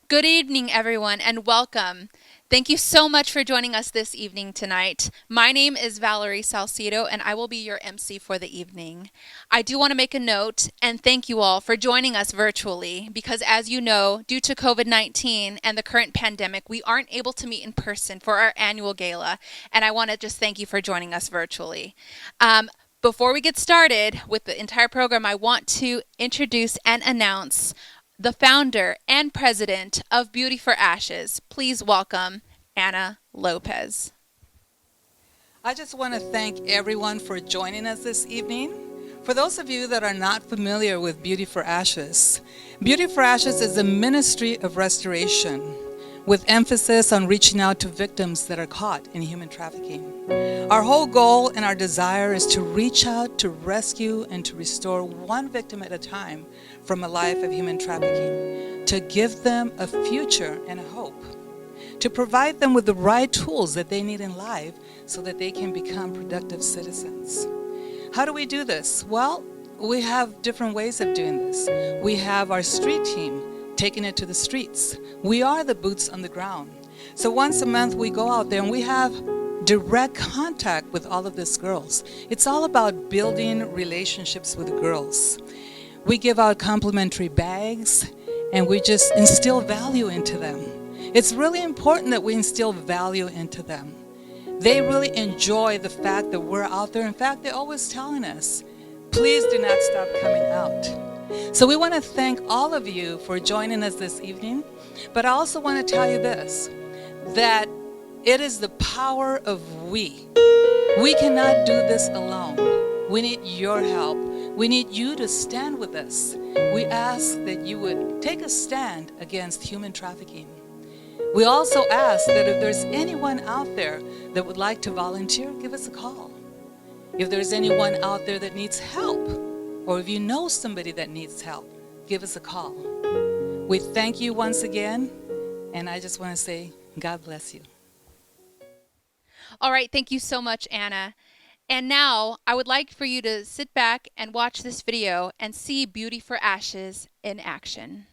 Good evening, everyone, and welcome. Thank you so much for joining us this evening tonight. My name is Valerie Salcido, and I will be your MC for the evening. I do want to make a note and thank you all for joining us virtually because, as you know, due to COVID 19 and the current pandemic, we aren't able to meet in person for our annual gala, and I want to just thank you for joining us virtually. Before we get started with the entire program, I want to introduce and announce the founder and president of Beauty for Ashes. Please welcome Anna Lopez. I just want to thank everyone for joining us this evening. For those of you that are not familiar with Beauty for Ashes is a ministry of restoration with emphasis on reaching out to victims that are caught in human trafficking. Our whole goal and our desire is to reach out, to rescue, and to restore one victim at a time from a life of human trafficking, to give them a future and a hope, to provide them with the right tools that they need in life so that they can become productive citizens. How do we do this? Well, we have different ways of doing this. We have our street team taking it to the streets. We are the boots on the ground. So once a month we go out there and we have direct contact with all of these girls. It's all about building relationships with the girls. We give out complimentary bags and we just instill value into them. It's really important that we instill value into them. They really enjoy the fact that we're out there. In fact, they're always telling us, please do not stop coming out. So we want to thank all of you for joining us this evening. But I also want to tell you this, that it is the power of we. We cannot do this alone. We need your help. We need you to stand with us. We ask that you would take a stand against human trafficking. We also ask that if there's anyone out there that would like to volunteer, give us a call. If there's anyone out there that needs help, or if you know somebody that needs help, give us a call. We thank you once again, and I just want to say, God bless you. All right, thank you so much, Anna. And now I would like for you to sit back and watch this video and see Beauty for Ashes in action.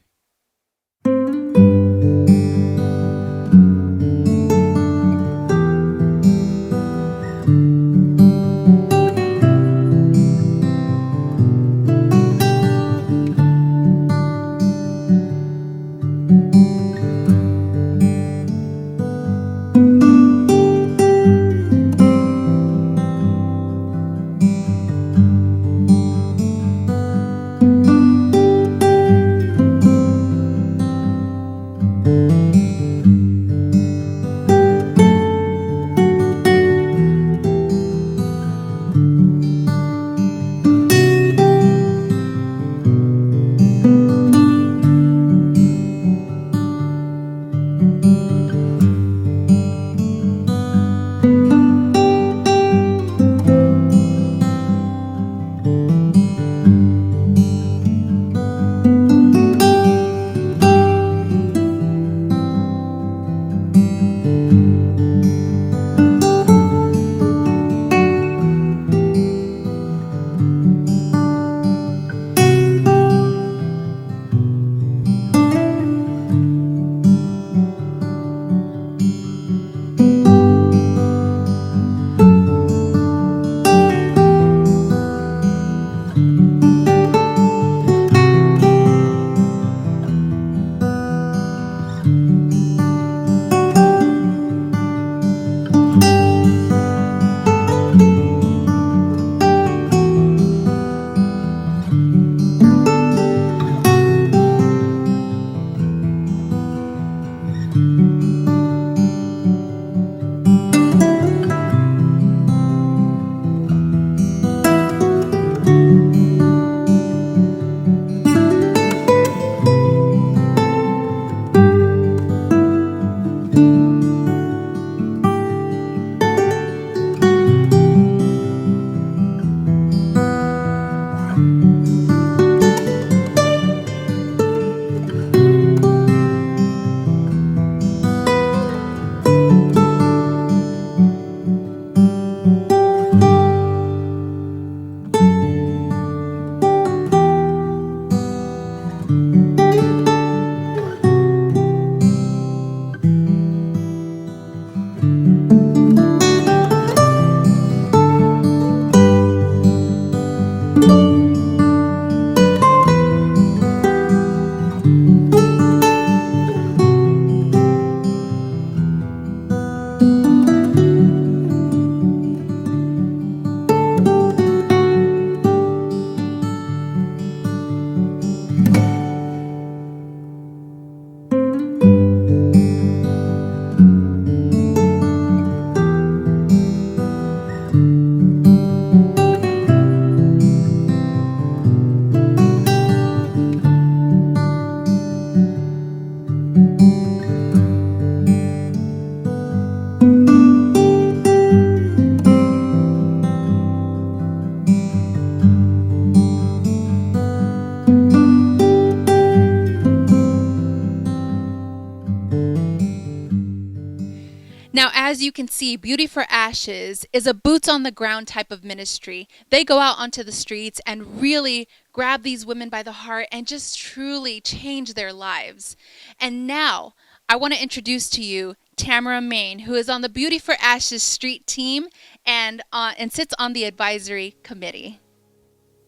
Now, as you can see, Beauty for Ashes is a boots on the ground type of ministry. They go out onto the streets and really grab these women by the heart and just truly change their lives. And now, I want to introduce to you Tamara Main, who is on the Beauty for Ashes street team and sits on the advisory committee.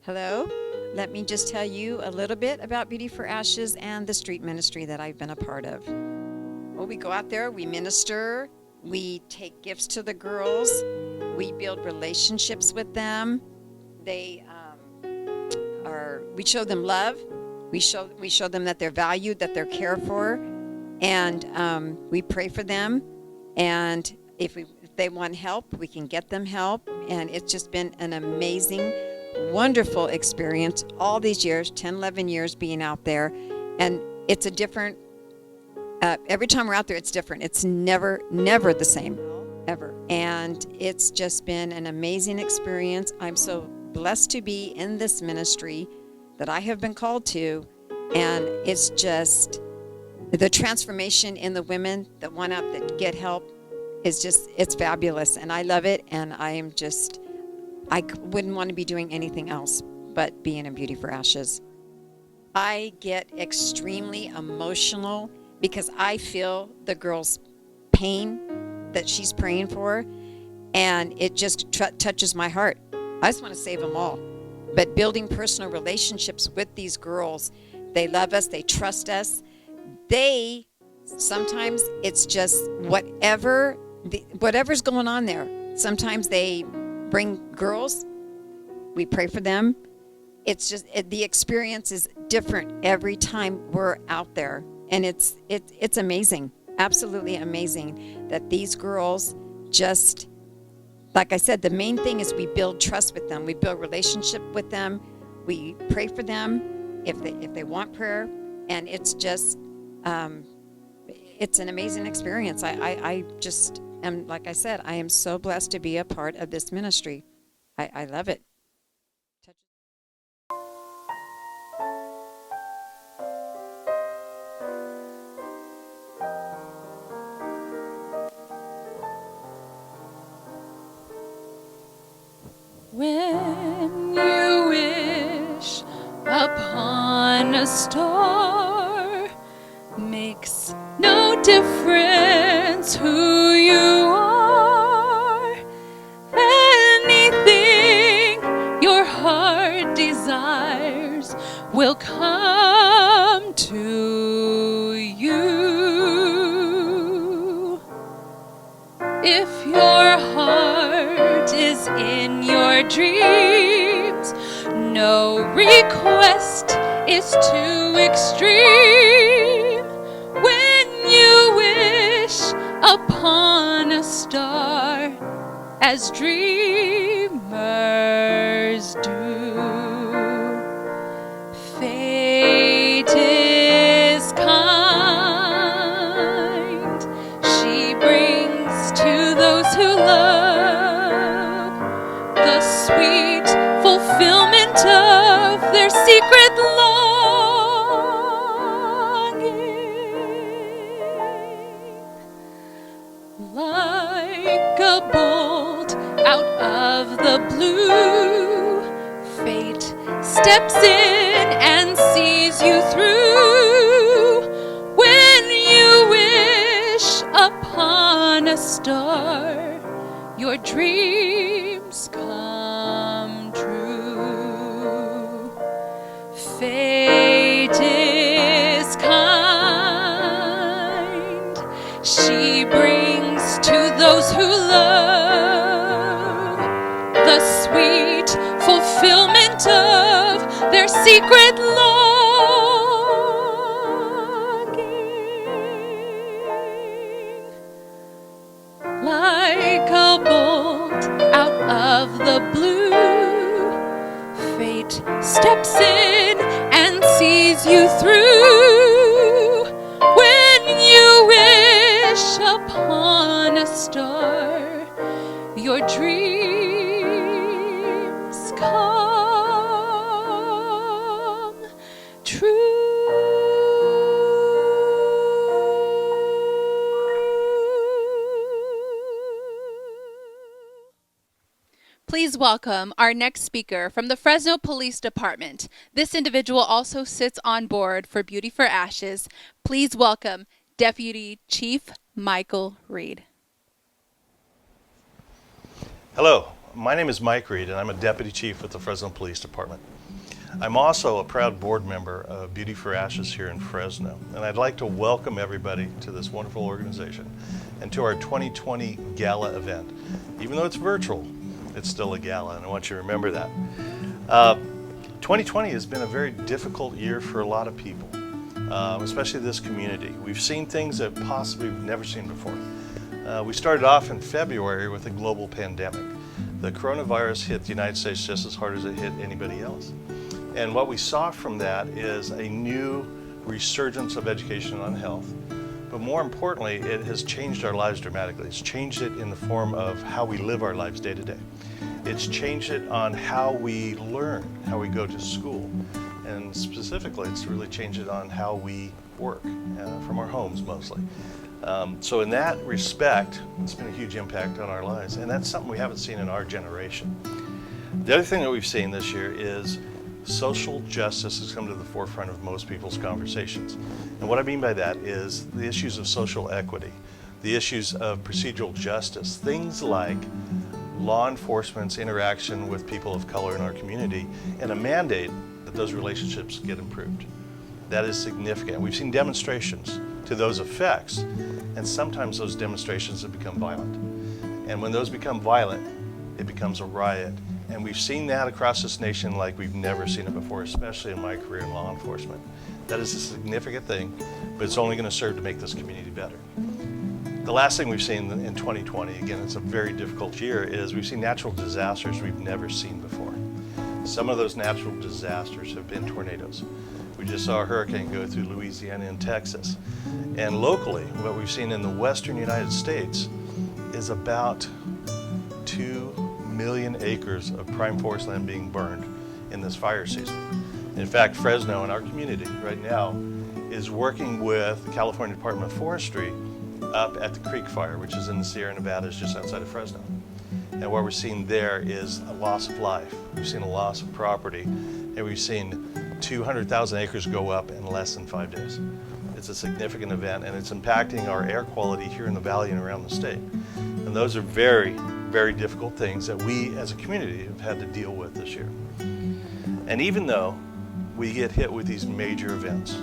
Hello. Let me just tell you a little bit about Beauty for Ashes and the street ministry that I've been a part of. Well, we go out there, we minister, we take gifts to the girls, we build relationships with them. We show them love. We show them that they're valued, that they're cared for, and we pray for them. And if they want help, we can get them help. And it's just been an amazing, wonderful experience all these years, 10, 11 years being out there. And it's a different, every time we're out there, it's different. It's never the same, ever. And it's just been an amazing experience. I'm so blessed to be in this ministry that I have been called to. And it's just the transformation in the women that want out that get help is just, it's fabulous. And I love it. And I wouldn't want to be doing anything else but being in Beauty for Ashes. I get extremely emotional because I feel the girl's pain that she's praying for, and it just touches my heart. I just want to save them all. But building personal relationships with these girls, they love us, they trust us. Sometimes it's just whatever's going on there. Sometimes they bring girls, we pray for them. It's just the experience is different every time we're out there, and it's amazing, absolutely amazing that these girls just, like I said, the main thing is we build trust with them, we build relationship with them, we pray for them if they want prayer, and it's just it's an amazing experience. I just am, like I said, I am so blessed to be a part of this ministry. I love it. When you wish upon a star, makes no difference who you are. Anything your heart desires will come to you. If your heart is in your dreams, no request is too extreme. When you wish upon a star, as dreamers do, fate is kind. She brings to those who love the sweet fulfillment of their secret longing. Like a bolt out of the blue, fate steps in and sees you through. When you wish upon a star, your dreams come true. Fate is kind. She brings to those who love the sweet fulfillment of their secret longing. Like a bolt out of the blue, fate steps in and sees you through. When you wish upon a star, your dreams come true. Please welcome our next speaker from the Fresno Police Department. This individual also sits on board for Beauty for Ashes. Please welcome Deputy Chief Michael Reed. Hello, my name is Mike Reed, and I'm a Deputy Chief with the Fresno Police Department. I'm also a proud board member of Beauty for Ashes here in Fresno, and I'd like to welcome everybody to this wonderful organization and to our 2020 Gala event. Even though it's virtual, it's still a gala, and I want you to remember that. 2020 has been a very difficult year for a lot of people, especially this community. We've seen things that possibly we've never seen before. We started off in February with a global pandemic. The coronavirus hit the United States just as hard as it hit anybody else. And what we saw from that is a new resurgence of education on health. But more importantly, it has changed our lives dramatically. It's changed it in the form of how we live our lives day to day. It's changed it on how we learn, how we go to school. And specifically, it's really changed it on how we work, from our homes mostly. So in that respect, it's been a huge impact on our lives, and that's something we haven't seen in our generation. The other thing that we've seen this year is social justice has come to the forefront of most people's conversations. And what I mean by that is the issues of social equity, the issues of procedural justice, things like law enforcement's interaction with people of color in our community, and a mandate that those relationships get improved. That is significant. We've seen demonstrations to those effects, and sometimes those demonstrations have become violent. And when those become violent, it becomes a riot. And we've seen that across this nation like we've never seen it before, especially in my career in law enforcement. That is a significant thing, but it's only going to serve to make this community better. The last thing we've seen in 2020, again, it's a very difficult year, is we've seen natural disasters we've never seen before. Some of those natural disasters have been tornadoes. We just saw a hurricane go through Louisiana and Texas. And locally, what we've seen in the western United States is about 2 million acres of prime forest land being burned in this fire season. In fact, Fresno in our community right now is working with the California Department of Forestry up at the Creek Fire, which is in the Sierra Nevadas just outside of Fresno. And what we're seeing there is a loss of life. We've seen a loss of property, and we've seen 200,000 acres go up in less than 5 days. It's a significant event, and it's impacting our air quality here in the valley and around the state. And those are very, very difficult things that we as a community have had to deal with this year. And even though we get hit with these major events,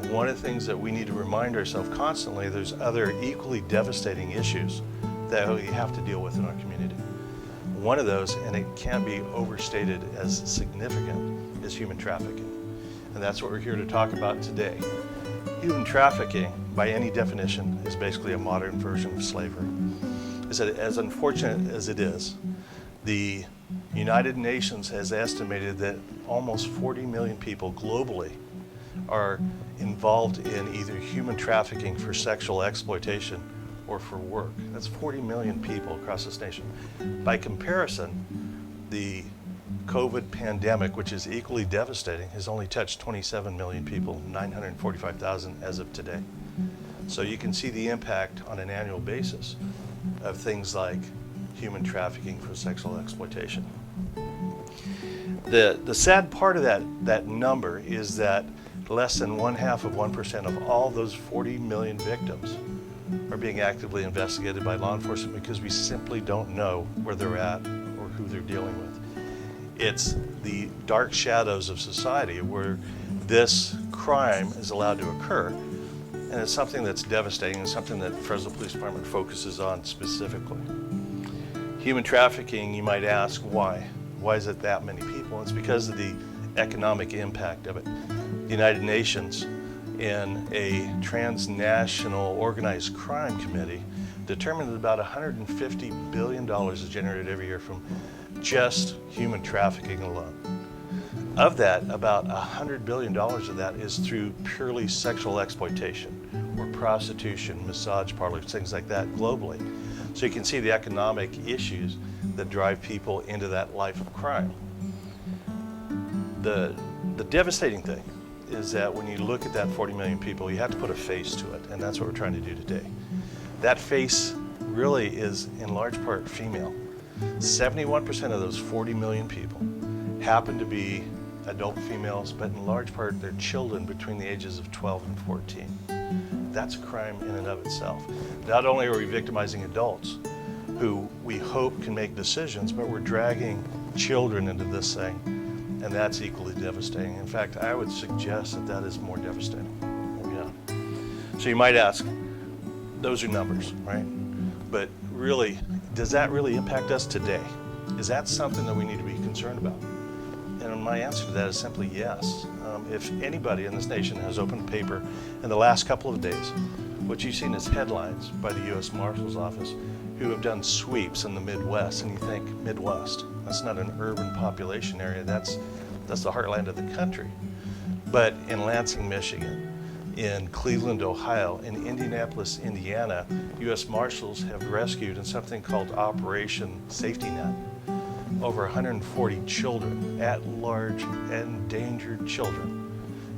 one of the things that we need to remind ourselves constantly, there's other equally devastating issues that we have to deal with in our community. One of those, and it can't be overstated as significant, is human trafficking. And that's what we're here to talk about today. Human trafficking, by any definition, is basically a modern version of slavery. As unfortunate as it is, the United Nations has estimated that almost 40 million people globally are involved in either human trafficking for sexual exploitation or for work. That's 40 million people across this nation. By comparison, the COVID pandemic, which is equally devastating, has only touched 27 million people, 945,000 as of today. So you can see the impact on an annual basis of things like human trafficking for sexual exploitation. The sad part of that number is that less than 1/2% of all those 40 million victims are being actively investigated by law enforcement because we simply don't know where they're at or who they're dealing with. It's the dark shadows of society where this crime is allowed to occur, and it's something that's devastating and something that the Fresno Police Department focuses on specifically. Human trafficking, you might ask, why? Why is it that many people? It's because of the economic impact of it. The United Nations, in a transnational organized crime committee, determined that about $150 billion is generated every year from just human trafficking alone. Of that, about $100 billion of that is through purely sexual exploitation or prostitution, massage parlors, things like that globally. So you can see the economic issues that drive people into that life of crime. The devastating thing is that when you look at that 40 million people, you have to put a face to it, and that's what we're trying to do today. That face really is in large part female. 71% of those 40 million people happen to be adult females, but in large part they're children between the ages of 12 and 14. That's a crime in and of itself. Not only are we victimizing adults who we hope can make decisions, but we're dragging children into this thing, and that's equally devastating. In fact, I would suggest that that is more devastating. Yeah. So you might ask, those are numbers, right? But really, does that really impact us today? Is that something that we need to be concerned about? And my answer to that is simply yes. If anybody in this nation has opened a paper in the last couple of days, what you've seen is headlines by the U.S. Marshal's Office who have done sweeps in the Midwest, and you think, Midwest, that's not an urban population area, that's the heartland of the country. But in Lansing, Michigan, in Cleveland, Ohio, in Indianapolis, Indiana, U.S. Marshals have rescued in something called Operation Safety Net over 140 children, at large, endangered children,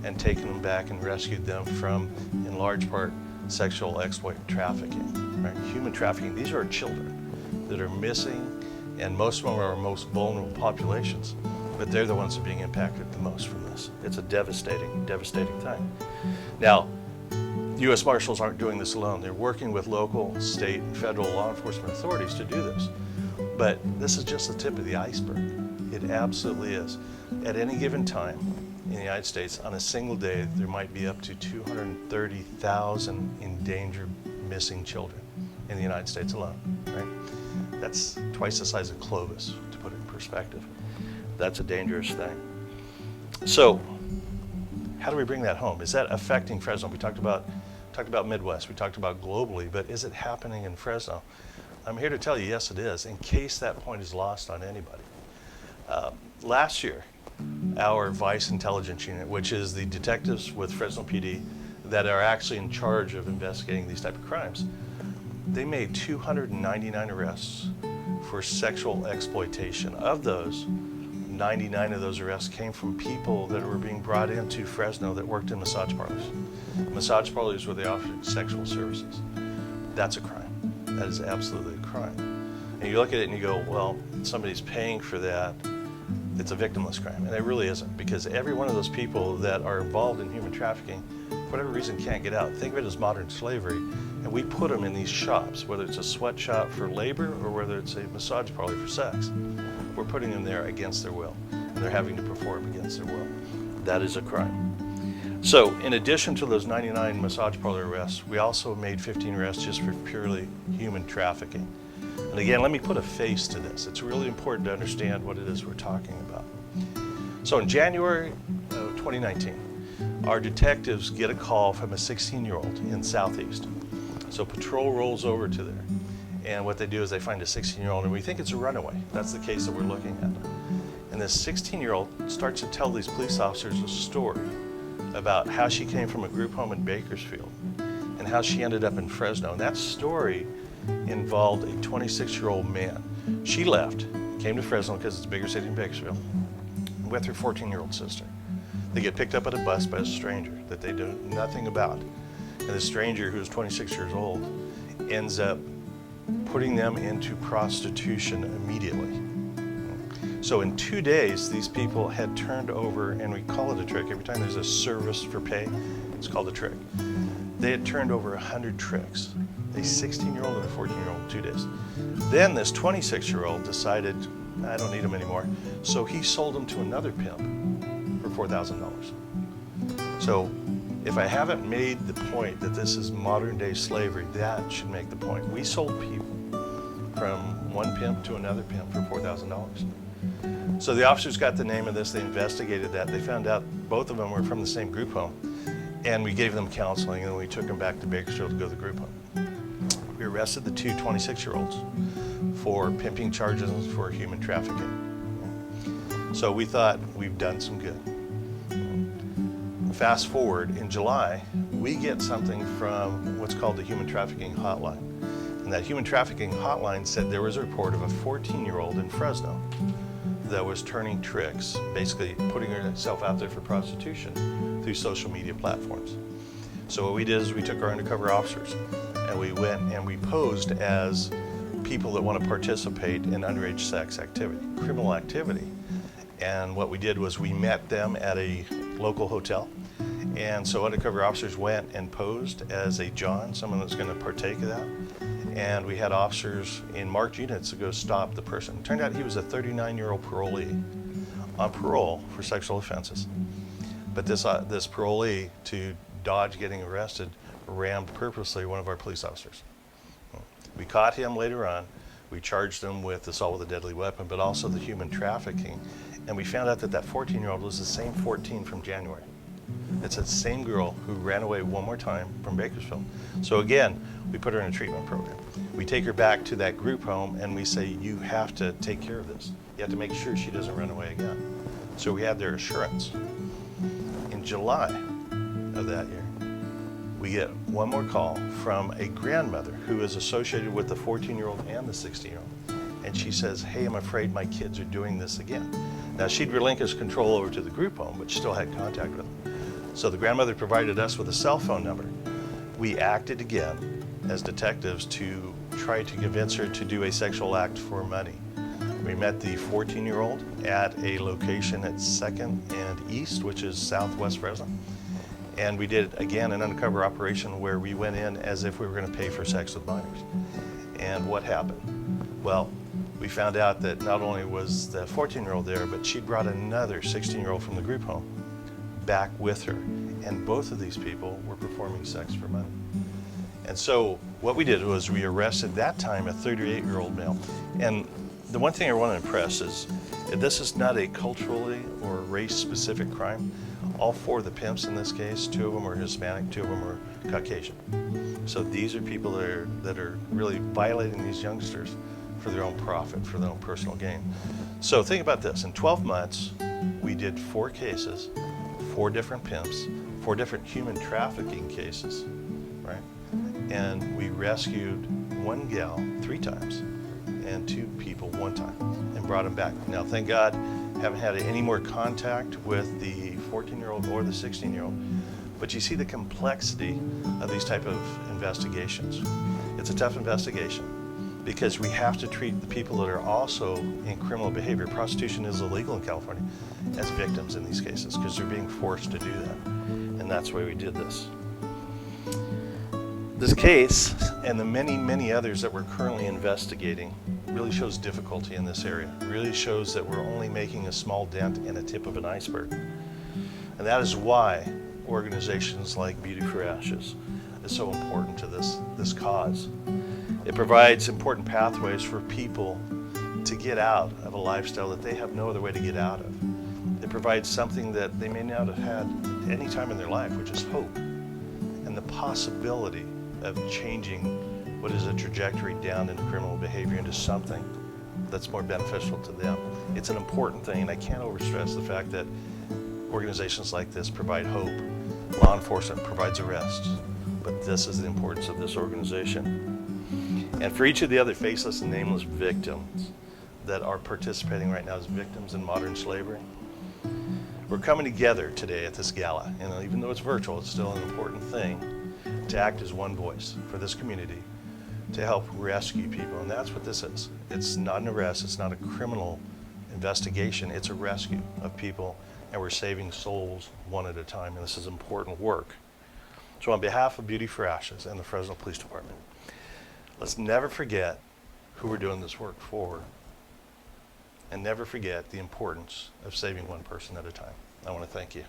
and taken them back and rescued them from, in large part, sexual exploit trafficking, right? Human trafficking. These are children that are missing, and most of them are our most vulnerable populations, but they're the ones that are being impacted the most from this. It's a devastating, devastating time. Now, U.S. Marshals aren't doing this alone. They're working with local, state, and federal law enforcement authorities to do this. But this is just the tip of the iceberg. It absolutely is. At any given time in the United States, on a single day, there might be up to 230,000 endangered missing children in the United States alone, right? That's twice the size of Clovis, to put it in perspective. That's a dangerous thing. So, how do we bring that home? Is that affecting Fresno? We talked about Midwest, we talked about globally, but is it happening in Fresno? I'm here to tell you, yes, it is, in case that point is lost on anybody. Last year, our Vice Intelligence Unit, which is the detectives with Fresno PD that are actually in charge of investigating these type of crimes, they made 299 arrests for sexual exploitation. Of those, 99 of those arrests came from people that were being brought into Fresno that worked in massage parlors. Massage parlors where they offered sexual services. That's a crime. That is absolutely a crime. And you look at it and you go, well, somebody's paying for that. It's a victimless crime. And it really isn't, because every one of those people that are involved in human trafficking, for whatever reason, can't get out. Think of it as modern slavery. And we put them in these shops, whether it's a sweatshop for labor or whether it's a massage parlor for sex. We're putting them there against their will. And they're having to perform against their will. That is a crime. So, in addition to those 99 massage parlor arrests, we also made 15 arrests just for purely human trafficking. And again, let me put a face to this. It's really important to understand what it is we're talking about. So in January of 2019, our detectives get a call from a 16-year-old in Southeast. So patrol rolls over to there, and what they do is they find a 16-year-old, and we think it's a runaway. That's the case that we're looking at. And this 16-year-old starts to tell these police officers a story about how she came from a group home in Bakersfield and how she ended up in Fresno. And that story involved a 26-year-old man. She left, came to Fresno because it's a bigger city than Bakersfield, with her 14-year-old sister. They get picked up at a bus by a stranger that they know nothing about. And the stranger, who's 26 years old, ends up putting them into prostitution immediately. So in 2 days, these people had turned over, and we call it a trick. Every time there's a service for pay, it's called a trick. They had turned over 100 tricks. A 16-year-old and a 14-year-old in 2 days. Then this 26-year-old decided, I don't need them anymore. So he sold them to another pimp for $4,000. So if I haven't made the point that this is modern day slavery, that should make the point. We sold people from one pimp to another pimp for $4,000. So the officers got the name of this, they investigated that, they found out both of them were from the same group home, and we gave them counseling, and we took them back to Bakersfield to go to the group home. We arrested the two 26-year-olds for pimping charges for human trafficking. So we thought, we've done some good. Fast forward, in July, we get something from what's called the Human Trafficking Hotline. And that Human Trafficking Hotline said there was a report of a 14-year-old in Fresno that was turning tricks, basically putting herself out there for prostitution through social media platforms. So what we did is we took our undercover officers and we went and we posed as people that want to participate in underage sex activity, criminal activity. And what we did was we met them at a local hotel. And so undercover officers went and posed as a John, someone that's going to partake of that. And we had officers in marked units to go stop the person. Turned out he was a 39-year-old parolee on parole for sexual offenses. But this parolee, to dodge getting arrested, rammed purposely one of our police officers. We caught him later on. We charged him with assault with a deadly weapon, but also the human trafficking. And we found out that that 14-year-old was the same 14 from January. It's the same girl who ran away one more time from Bakersfield. So again, we put her in a treatment program. We take her back to that group home and we say, you have to take care of this. You have to make sure she doesn't run away again. So we had their assurance. In July of that year, we get one more call from a grandmother who is associated with the 14-year-old and the 16-year-old. And she says, hey, I'm afraid my kids are doing this again. Now, she'd relinquished control over to the group home, but she still had contact with them. So the grandmother provided us with a cell phone number. We acted again as detectives to try to convince her to do a sexual act for money. We met the 14-year-old at a location at 2nd and East, which is southwest Fresno. And we did, again, an undercover operation where we went in as if we were going to pay for sex with minors. And what happened? Well, we found out that not only was the 14-year-old there, but she'd brought another 16-year-old from the group home back with her. And both of these people were performing sex for money. And so what we did was we arrested that time a 38-year-old male. And the one thing I want to impress is this is not a culturally or race-specific crime. All four of the pimps in this case, 2 of them are Hispanic, 2 of them are Caucasian. So these are people that are really violating these youngsters for their own profit, for their own personal gain. So think about this. In 12 months, we did 4 cases, 4 different pimps, 4 different human trafficking cases, right? And we rescued 1 gal 3 times and 2 people 1 time and brought them back. Now, thank God, haven't had any more contact with the 14-year-old or the 16-year-old, but you see the complexity of these type of investigations. It's a tough investigation because we have to treat the people that are also in criminal behavior. Prostitution is illegal in California as victims in these cases because they're being forced to do that. And that's why we did this. This case and the many, many others that we're currently investigating really shows difficulty in this area. It really shows that we're only making a small dent in a tip of an iceberg. And that is why organizations like Beauty for Ashes is so important to this cause. It provides important pathways for people to get out of a lifestyle that they have no other way to get out of. It provides something that they may not have had any time in their life, which is hope and the possibility of changing what is a trajectory down into criminal behavior into something that's more beneficial to them. It's an important thing, and I can't overstress the fact that organizations like this provide hope. Law enforcement provides arrests, but this is the importance of this organization. And for each of the other faceless and nameless victims that are participating right now as victims in modern slavery, we're coming together today at this gala. And even though it's virtual, it's still an important thing to act as one voice for this community to help rescue people. And that's what this is. It's not an arrest, it's not a criminal investigation, it's a rescue of people, and we're saving souls one at a time, and this is important work. So on behalf of Beauty for Ashes and the Fresno Police Department, let's never forget who we're doing this work for, and never forget the importance of saving one person at a time. I want to thank you.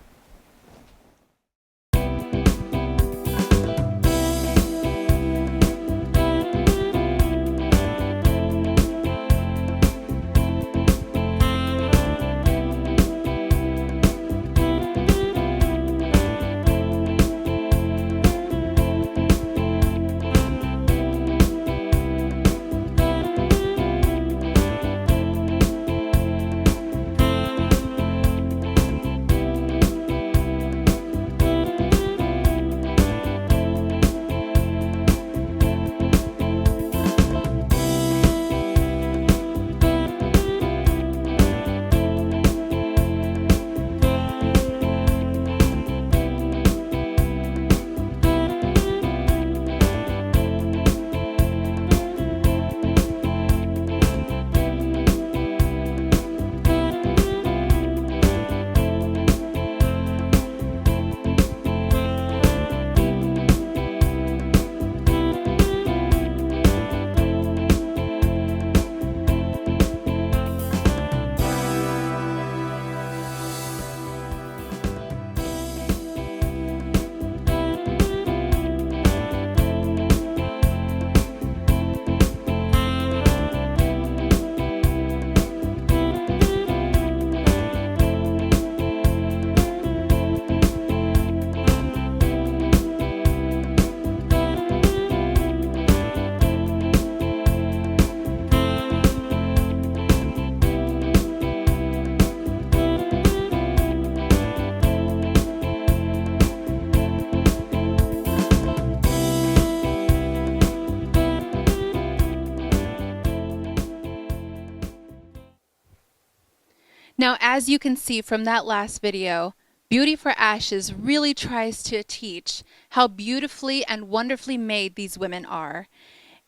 Now, as you can see from that last video, Beauty for Ashes really tries to teach how beautifully and wonderfully made these women are.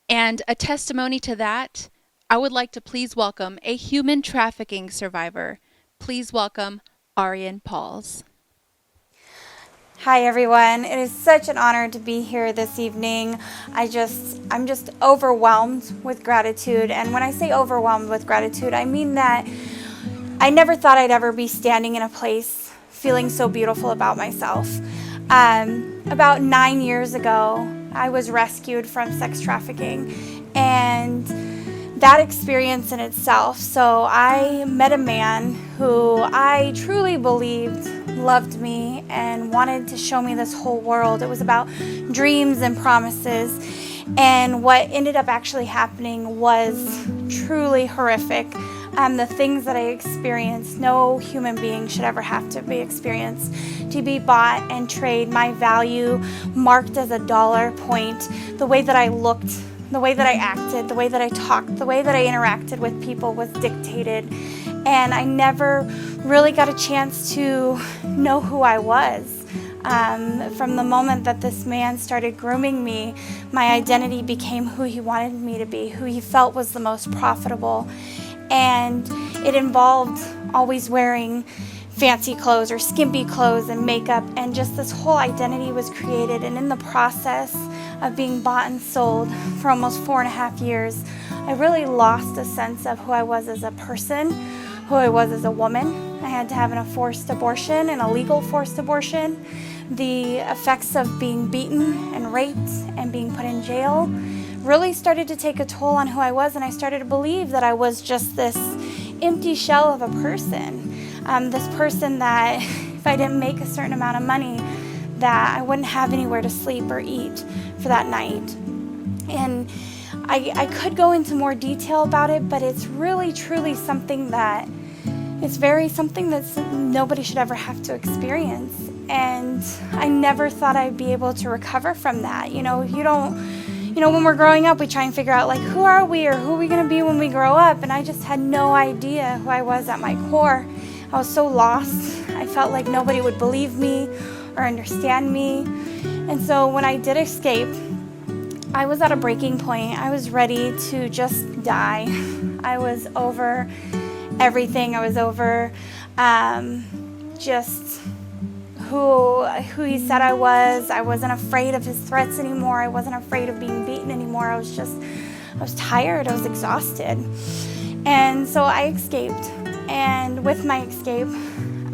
And a testimony to that, I would like to please welcome a human trafficking survivor. Please welcome Arian Pauls. Hi everyone. It is such an honor to be here this evening. I'm just overwhelmed with gratitude. And when I say overwhelmed with gratitude, I mean that I never thought I'd ever be standing in a place feeling so beautiful about myself. About 9 years ago, I was rescued from sex trafficking, and that experience in itself. So I met a man who I truly believed loved me and wanted to show me this whole world. It was about dreams and promises. And what ended up actually happening was truly horrific. The things that I experienced, no human being should ever have to be experienced. To be bought and trade, my value marked as a dollar point, the way that I looked, the way that I acted, the way that I talked, the way that I interacted with people was dictated. And I never really got a chance to know who I was. From the moment that this man started grooming me, my identity became who he wanted me to be, who he felt was the most profitable. And it involved always wearing fancy clothes or skimpy clothes and makeup, and just this whole identity was created. And in the process of being bought and sold for almost 4.5 years, I really lost a sense of who I was as a person, who I was as a woman. I had to have a forced abortion, an illegal forced abortion. The effects of being beaten and raped and being put in jail really started to take a toll on who I was, and I started to believe that I was just this empty shell of a person. This person that if I didn't make a certain amount of money, that I wouldn't have anywhere to sleep or eat for that night. And I could go into more detail about it, but it's really truly something that something that nobody should ever have to experience. And I never thought I'd be able to recover from that. When we're growing up, we try and figure out, like, who are we or who are we going to be when we grow up? And I just had no idea who I was at my core. I was so lost. I felt like nobody would believe me or understand me. And so when I did escape, I was at a breaking point. I was ready to just die. I was over everything. I was over just who he said I was. I wasn't afraid of his threats anymore. I wasn't afraid of being beaten anymore. I was tired. I was exhausted. And so I escaped. And with my escape,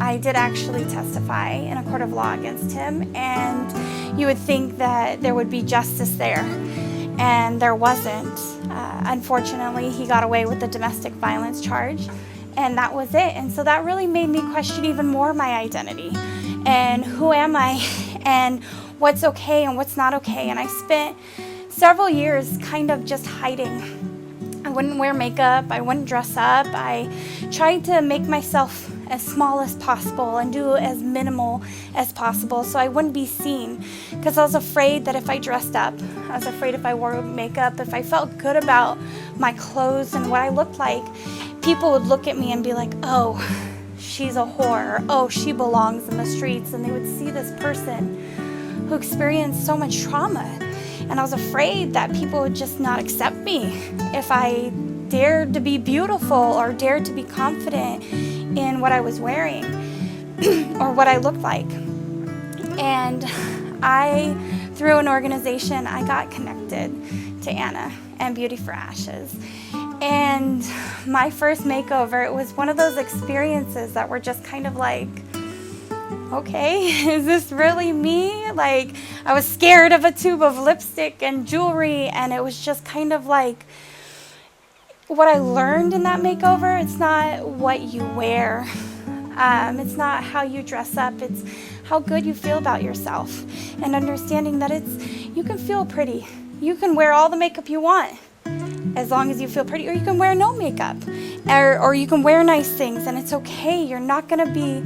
I did actually testify in a court of law against him. And you would think that there would be justice there. And there wasn't. Unfortunately, he got away with the domestic violence charge. And that was it. And so that really made me question even more my identity. And who am I, and what's okay and what's not okay. And I spent several years kind of just hiding. I wouldn't wear makeup, I wouldn't dress up. I tried to make myself as small as possible and do as minimal as possible so I wouldn't be seen, because I was afraid that if I dressed up, I was afraid if I wore makeup, if I felt good about my clothes and what I looked like, people would look at me and be like, oh, she's a whore, or, oh, she belongs in the streets. And they would see this person who experienced so much trauma. And I was afraid that people would just not accept me if I dared to be beautiful or dared to be confident in what I was wearing or what I looked like. And through an organization, I got connected to Anna and Beauty for Ashes. And my first makeover, it was one of those experiences that were just kind of like, okay, is this really me? Like, I was scared of a tube of lipstick and jewelry, and it was just kind of like, what I learned in that makeover, it's not what you wear. It's not how you dress up. It's how good you feel about yourself, and understanding that you can feel pretty. You can wear all the makeup you want as long as you feel pretty, or you can wear no makeup, or you can wear nice things, and it's okay. You're not going to be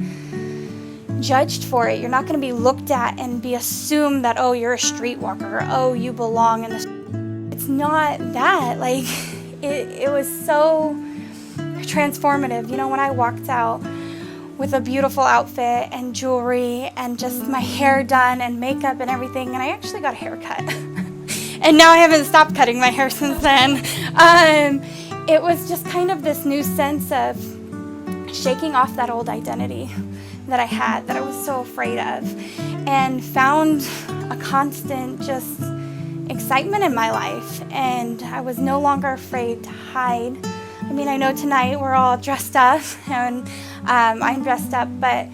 judged for it. You're not going to be looked at and be assumed that, oh, you're a streetwalker, or oh, you belong in the. It's not that. Like, it was so transformative. You know, when I walked out with a beautiful outfit and jewelry and just my hair done and makeup and everything, and I actually got a haircut. And now I haven't stopped cutting my hair since then. It was just kind of this new sense of shaking off that old identity that I had, that I was so afraid of, and found a constant just excitement in my life. And I was no longer afraid to hide. I mean, I know tonight we're all dressed up, and I'm dressed up, but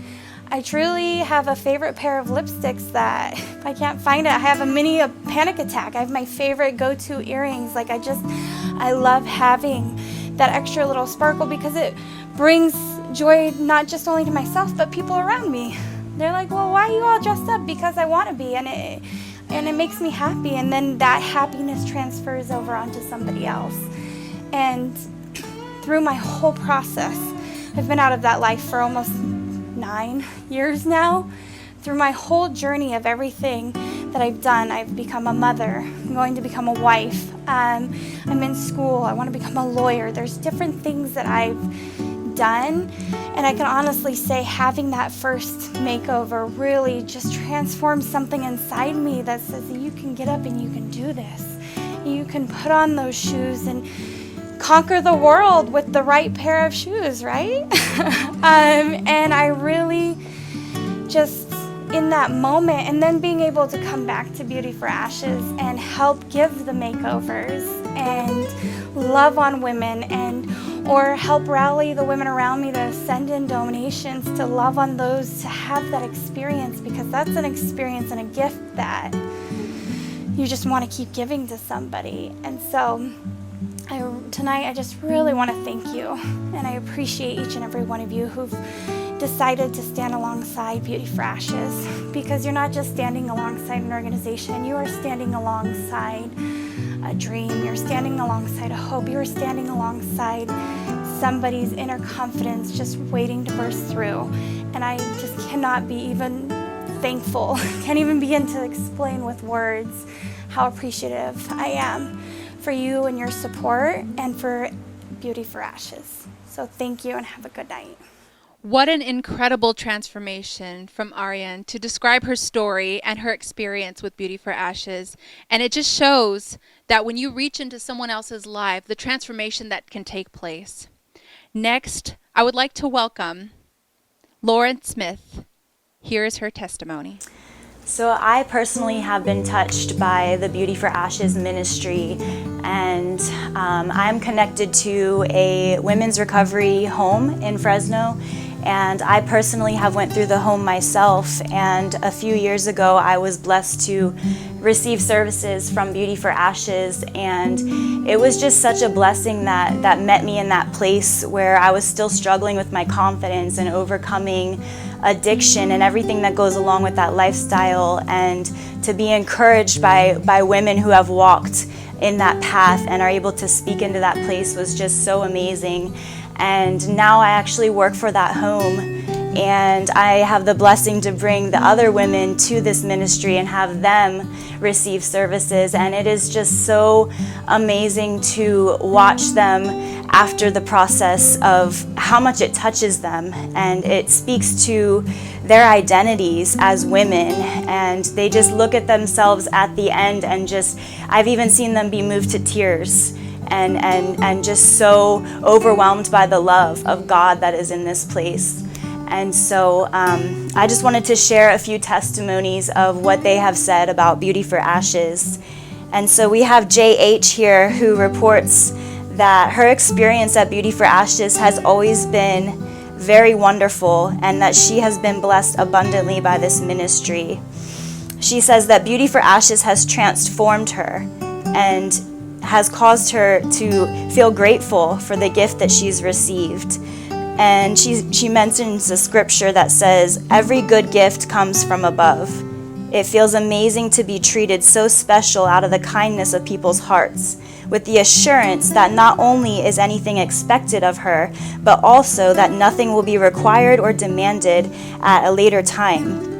I truly have a favorite pair of lipsticks that if I can't find it, I have a panic attack. I have my favorite go-to earrings. Like I love having that extra little sparkle because it brings joy not just only to myself, but people around me. They're like, well, why are you all dressed up? Because I want to be, and it makes me happy. And then that happiness transfers over onto somebody else. And through my whole process, I've been out of that life for almost 9 years now. Through my whole journey of everything that I've done, I've become a mother. I'm going to become a wife. I'm in school. I want to become a lawyer. There's different things that I've done, and I can honestly say having that first makeover really just transformed something inside me that says that you can get up and you can do this. You can put on those shoes and conquer the world with the right pair of shoes, right? And I really just, in that moment, and then being able to come back to Beauty for Ashes and help give the makeovers and love on women, or help rally the women around me to send in donations to love on those, to have that experience, because that's an experience and a gift that you just want to keep giving to somebody. And so tonight I just really want to thank you, and I appreciate each and every one of you who've decided to stand alongside Beauty for Ashes, because you're not just standing alongside an organization, you are standing alongside a dream, you're standing alongside a hope, you're standing alongside somebody's inner confidence just waiting to burst through. And I just cannot be even thankful, can't even begin to explain with words how appreciative I am for you and your support and for Beauty for Ashes. So thank you and have a good night. What an incredible transformation from Ariane to describe her story and her experience with Beauty for Ashes. And it just shows that when you reach into someone else's life, the transformation that can take place. Next, I would like to welcome Lauren Smith. Here is her testimony. So I personally have been touched by the Beauty for Ashes ministry, and I'm connected to a women's recovery home in Fresno, and I personally have went through the home myself, and a few years ago I was blessed to receive services from Beauty for Ashes, and it was just such a blessing that met me in that place where I was still struggling with my confidence and overcoming addiction and everything that goes along with that lifestyle, and to be encouraged by women who have walked in that path and are able to speak into that place was just so amazing. And now I actually work for that home, and I have the blessing to bring the other women to this ministry and have them receive services, and it is just so amazing to watch them after the process of how much it touches them, and it speaks to their identities as women, and they just look at themselves at the end and just, I've even seen them be moved to tears and just so overwhelmed by the love of God that is in this place. And so I just wanted to share a few testimonies of what they have said about Beauty for Ashes. And so we have JH here, who reports that her experience at Beauty for Ashes has always been very wonderful, and that she has been blessed abundantly by this ministry. She says that Beauty for Ashes has transformed her and has caused her to feel grateful for the gift that she's received. And she mentions a scripture that says, "Every good gift comes from above." It feels amazing to be treated so special out of the kindness of people's hearts, with the assurance that not only is anything expected of her, but also that nothing will be required or demanded at a later time.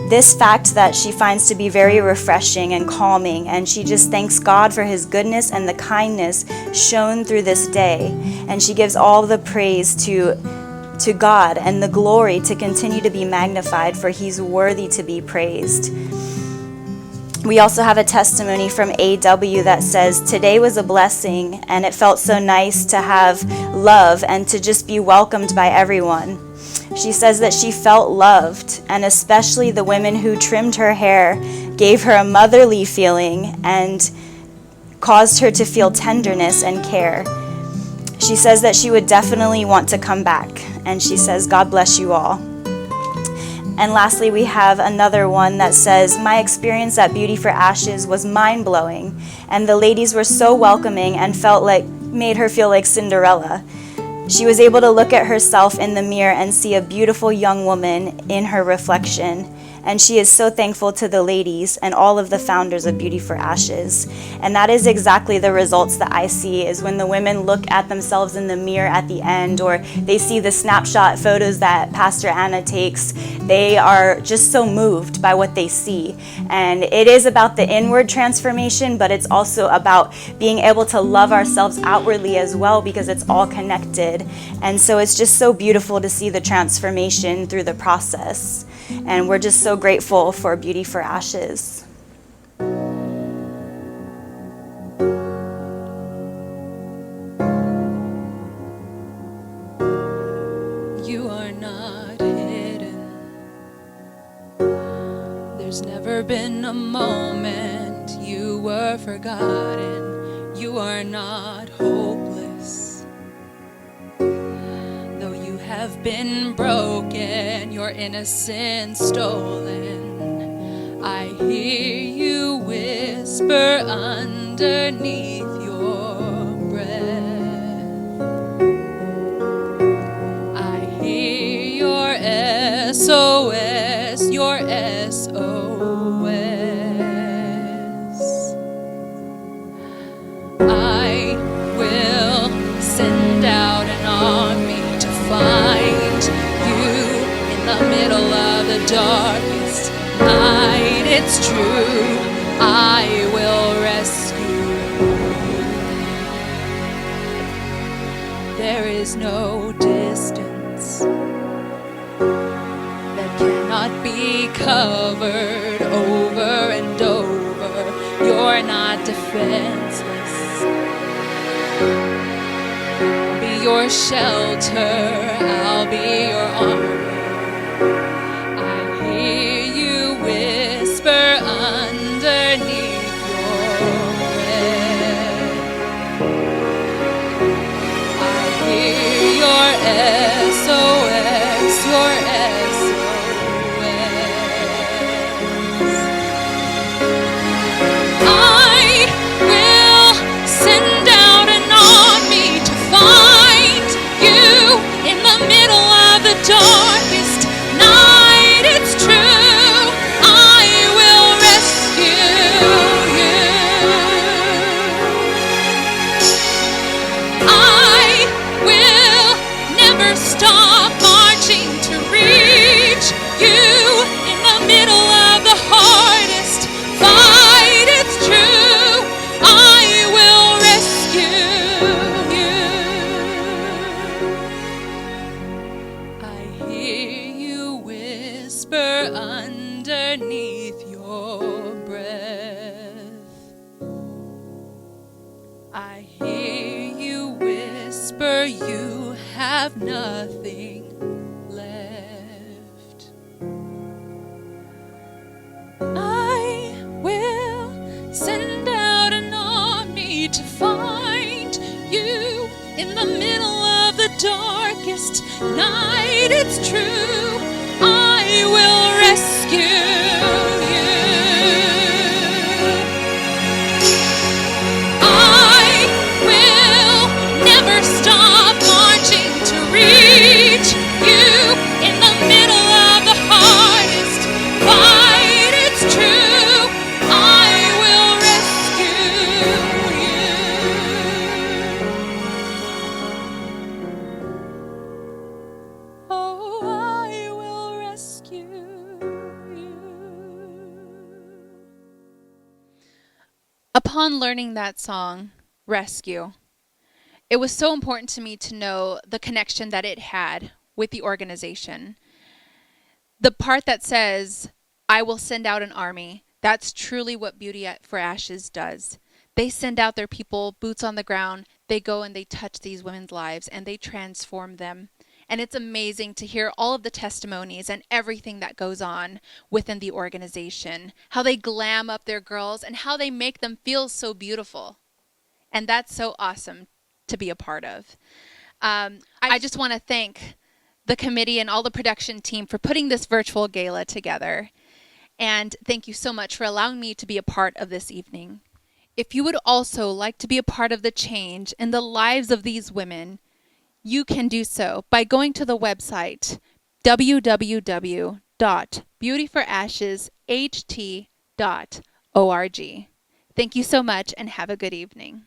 this fact that she finds to be very refreshing and calming, and she just thanks God for his goodness and the kindness shown through this day. And she gives all the praise to God and the glory to continue to be magnified, for he's worthy to be praised. We also have a testimony from AW that says, today was a blessing and it felt so nice to have love and to just be welcomed by everyone. She says that she felt loved, and especially the women who trimmed her hair gave her a motherly feeling and caused her to feel tenderness and care. She says that she would definitely want to come back, and she says, God bless you all. And lastly, we have another one that says, my experience at Beauty for Ashes was mind-blowing, and the ladies were so welcoming and made her feel like Cinderella. She was able to look at herself in the mirror and see a beautiful young woman in her reflection. And she is so thankful to the ladies and all of the founders of Beauty for Ashes. And that is exactly the results that I see, is when the women look at themselves in the mirror at the end, or they see the snapshot photos that Pastor Anna takes, they are just so moved by what they see. And it is about the inward transformation, but it's also about being able to love ourselves outwardly as well, because it's all connected. And so it's just so beautiful to see the transformation through the process. And we're just so grateful for Beauty for Ashes. You are not hidden. There's never been a moment you were forgotten. You are not hopeless. Though you have been broken, your innocence stolen, I hear you whisper underneath your breath. I hear your SOS, your SOS. I will send out an army to find you in the middle of the darkest night. It's true, I will rescue. There is no distance that cannot be covered over and over. You're not defenseless. I'll be your shelter, I'll be your armor. I hear you whisper underneath your breath. I hear your SOS, your SOS. I will send out an army to find you in the middle of the darkest night. It's true, I will rescue you. I will never stop marching to reach you in the middle of the hardest fight. It's true, I will rescue you. I hear you whisper underneath your breath. I hear you whisper you have nothing left. I will send out an army to find you in the middle of the darkest night. It's true, I will rescue you. I will never stop marching to reach you in the middle of the hardest fight. It's true, I will rescue you. Oh, I will rescue upon learning that song, Rescue, it was so important to me to know the connection that it had with the organization. The part that says, I will send out an army, that's truly what Beauty for Ashes does. They send out their people, boots on the ground. They go and they touch these women's lives and they transform them. And it's amazing to hear all of the testimonies and everything that goes on within the organization, how they glam up their girls and how they make them feel so beautiful. And that's so awesome to be a part of. I just want to thank the committee and all the production team for putting this virtual gala together. And thank you so much for allowing me to be a part of this evening. If you would also like to be a part of the change in the lives of these women, you can do so by going to the website www.beautyforashesht.org. Thank you so much and have a good evening.